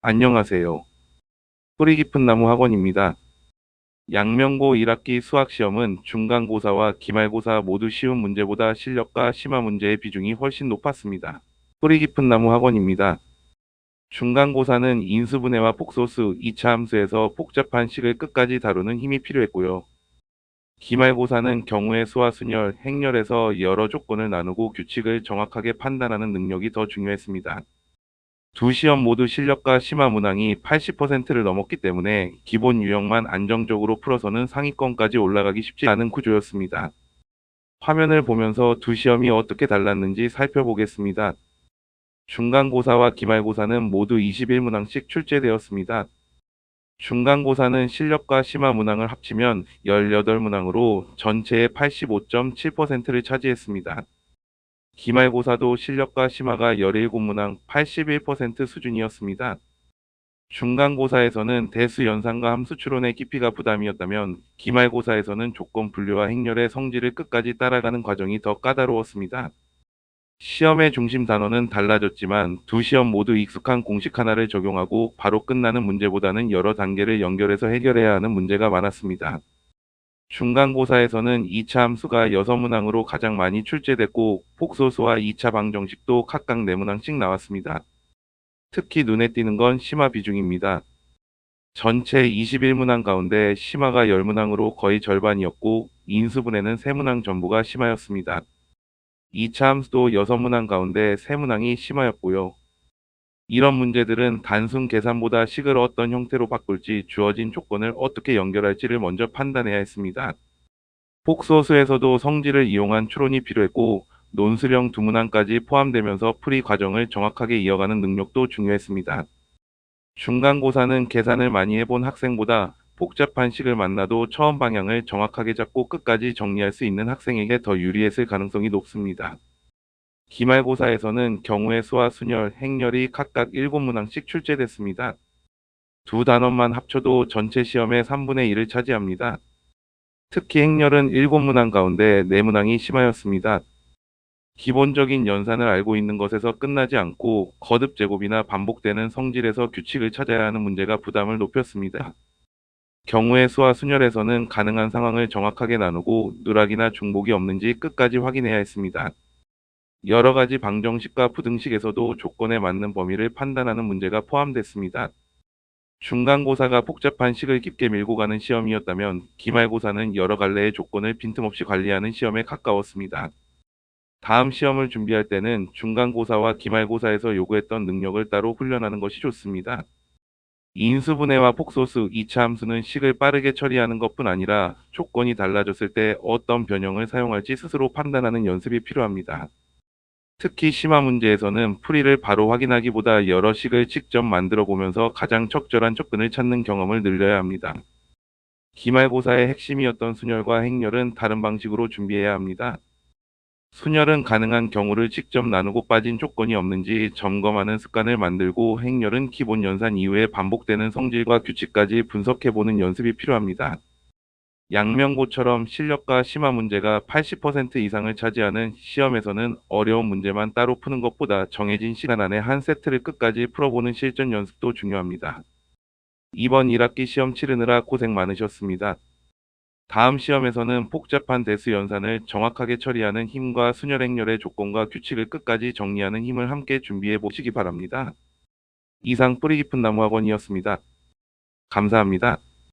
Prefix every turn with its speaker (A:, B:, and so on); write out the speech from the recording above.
A: 안녕하세요. 뿌리 깊은 나무 학원입니다. 양명고 1학기 수학시험은 중간고사와 기말고사 모두 쉬운 문제보다 실력과 심화 문제의 비중이 훨씬 높았습니다. 뿌리 깊은 나무 학원입니다. 중간고사는 인수분해와 폭소수, 2차 함수에서 복잡한 식을 끝까지 다루는 힘이 필요했고요. 기말고사는 경우의 수와 순열, 행렬에서 여러 조건을 나누고 규칙을 정확하게 판단하는 능력이 더 중요했습니다. 두 시험 모두 실력과 심화 문항이 80%를 넘었기 때문에 기본 유형만 안정적으로 풀어서는 상위권까지 올라가기 쉽지 않은 구조였습니다. 화면을 보면서 두 시험이 어떻게 달랐는지 살펴보겠습니다. 중간고사와 기말고사는 모두 21문항씩 출제되었습니다. 중간고사는 실력과 심화 문항을 합치면 18문항으로 전체의 85.7%를 차지했습니다. 기말고사도 실력과 심화가 17문항 81% 수준이었습니다. 중간고사에서는 대수 연산과 함수 추론의 깊이가 부담이었다면 기말고사에서는 조건 분류와 행렬의 성질을 끝까지 따라가는 과정이 더 까다로웠습니다. 시험의 중심 단원은 달라졌지만 두 시험 모두 익숙한 공식 하나를 적용하고 바로 끝나는 문제보다는 여러 단계를 연결해서 해결해야 하는 문제가 많았습니다. 중간고사에서는 2차 함수가 6문항으로 가장 많이 출제됐고 폭소수와 2차 방정식도 각각 4문항씩 나왔습니다. 특히 눈에 띄는 건 심화 비중입니다. 전체 21문항 가운데 심화가 10문항으로 거의 절반이었고 인수분해는 3문항 전부가 심화였습니다. 2차 함수도 6문항 가운데 3문항이 심화였고요. 이런 문제들은 단순 계산보다 식을 어떤 형태로 바꿀지 주어진 조건을 어떻게 연결할지를 먼저 판단해야 했습니다. 폭소수에서도 성질을 이용한 추론이 필요했고 논술형 두 문항까지 포함되면서 풀이 과정을 정확하게 이어가는 능력도 중요했습니다. 중간고사는 계산을 많이 해본 학생보다 복잡한 식을 만나도 처음 방향을 정확하게 잡고 끝까지 정리할 수 있는 학생에게 더 유리했을 가능성이 높습니다. 기말고사에서는 경우의 수와 순열, 행렬이 각각 7문항씩 출제됐습니다. 두 단원만 합쳐도 전체 시험의 3분의 1을 차지합니다. 특히 행렬은 7문항 가운데 4문항이 심하였습니다. 기본적인 연산을 알고 있는 것에서 끝나지 않고 거듭 제곱이나 반복되는 성질에서 규칙을 찾아야 하는 문제가 부담을 높였습니다. 경우의 수와 순열에서는 가능한 상황을 정확하게 나누고 누락이나 중복이 없는지 끝까지 확인해야 했습니다. 여러 가지 방정식과 부등식에서도 조건에 맞는 범위를 판단하는 문제가 포함됐습니다. 중간고사가 복잡한 식을 깊게 밀고 가는 시험이었다면 기말고사는 여러 갈래의 조건을 빈틈없이 관리하는 시험에 가까웠습니다. 다음 시험을 준비할 때는 중간고사와 기말고사에서 요구했던 능력을 따로 훈련하는 것이 좋습니다. 인수분해와 폭소수, 2차 함수는 식을 빠르게 처리하는 것뿐 아니라 조건이 달라졌을 때 어떤 변형을 사용할지 스스로 판단하는 연습이 필요합니다. 특히 심화 문제에서는 풀이를 바로 확인하기보다 여러 식을 직접 만들어 보면서 가장 적절한 접근을 찾는 경험을 늘려야 합니다. 기말고사의 핵심이었던 순열과 행렬은 다른 방식으로 준비해야 합니다. 순열은 가능한 경우를 직접 나누고 빠진 조건이 없는지 점검하는 습관을 만들고 행렬은 기본 연산 이후에 반복되는 성질과 규칙까지 분석해보는 연습이 필요합니다. 양명고처럼 실력과 심화 문제가 80% 이상을 차지하는 시험에서는 어려운 문제만 따로 푸는 것보다 정해진 시간 안에 한 세트를 끝까지 풀어보는 실전 연습도 중요합니다. 이번 1학기 시험 치르느라 고생 많으셨습니다. 다음 시험에서는 복잡한 대수 연산을 정확하게 처리하는 힘과 순열 행렬의 조건과 규칙을 끝까지 정리하는 힘을 함께 준비해 보시기 바랍니다. 이상 뿌리 깊은 나무 학원이었습니다. 감사합니다.